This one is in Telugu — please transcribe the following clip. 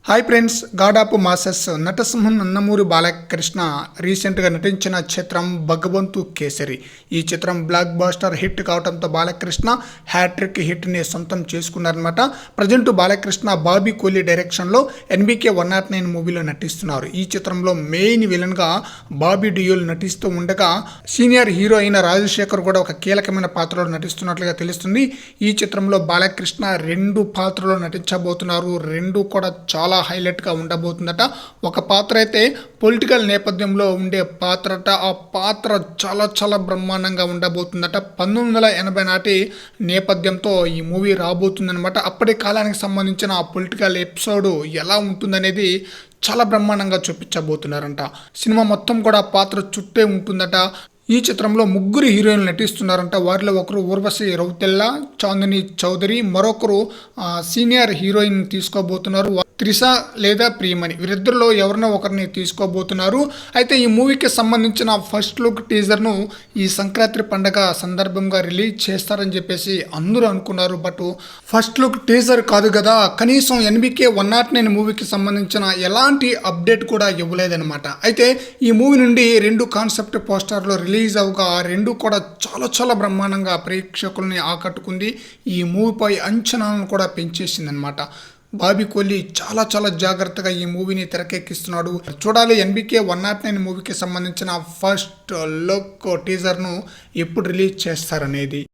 Hi friends, god of masses నటసింహం నందమూరి బాలకృష్ణ రీసెంట్గా నటించిన చిత్రం భగవంతు కేసరి. ఈ చిత్రం బ్లాక్ బాస్టర్ హిట్ కావడంతో బాలకృష్ణ హ్యాట్రిక్ హిట్ని సొంతం చేసుకున్నారనమాట. ప్రజెంట్ బాలకృష్ణ బాబీ కోహ్లీ డైరెక్షన్లో NBK 109 మూవీలో నటిస్తున్నారు. ఈ చిత్రంలో మెయిన్ విలన్గా బాబీ డియోల్ నటిస్తూ ఉండగా సీనియర్ హీరో అయిన రాజశేఖర్ కూడా ఒక కీలకమైన పాత్రలో నటిస్తున్నట్లుగా తెలుస్తుంది. ఈ చిత్రంలో బాలకృష్ణ 2 పాత్రలో నటించబోతున్నారు. 2 కూడా చాలా హైలైట్గా ఉండబోతుందట. ఒక పాత్ర అయితే పొలిటికల్ నేపథ్యంలో ఉండే పాత్రట. ఆ పాత్ర చాలా చాలా బ్రహ్మాండంగా ఉండబోతుందట. 1980 నాటి నేపథ్యంతో ఈ మూవీ రాబోతుందనమాట. అప్పటి కాలానికి సంబంధించిన ఆ పొలిటికల్ ఎపిసోడ్ ఎలా ఉంటుందనేది చాలా బ్రహ్మాండంగా చూపించబోతున్నారంట. సినిమా మొత్తం కూడా పాత్ర చుట్టే ఉంటుందట. ఈ చిత్రంలో 3 హీరోయిన్లు నటిస్తున్నారంట. వారిలో ఒకరు ఊర్వశి రౌతెల్ల, చాందిని చౌదరి, మరొకరు సీనియర్ హీరోయిన్ తీసుకోబోతున్నారు త్రిష లేదా ప్రియమణి. వీరిద్దరిలో ఎవరినో ఒకరిని తీసుకోబోతున్నారు. అయితే ఈ మూవీకి సంబంధించిన ఫస్ట్ లుక్ టీజర్ను ఈ సంక్రాంతి పండగ సందర్భంగా రిలీజ్ చేస్తారని చెప్పేసి అందరూ అనుకున్నారు. బట్ ఫస్ట్ లుక్ టీజర్ కాదు కదా, కనీసం NBK 109 మూవీకి సంబంధించిన ఎలాంటి అప్డేట్ కూడా ఇవ్వలేదన్నమాట. అయితే ఈ మూవీ నుండి 2 కాన్సెప్ట్ పోస్టర్లు రిలీజ్ అవగా 2 కూడా చాలా చాలా బ్రహ్మాండంగా ప్రేక్షకుల్ని ఆకట్టుకుంది. ఈ మూవీపై అంచనాలను కూడా పెంచేసింది అనమాట. బాబీ కోహ్లీ చాలా చాలా జాగ్రత్తగా ఈ మూవీని తెరకెక్కిస్తున్నాడు. చూడాలి NBK 109 మూవీకి సంబంధించిన ఫస్ట్ లుక్ టీజర్ను ఎప్పుడు రిలీజ్ చేస్తారనేది.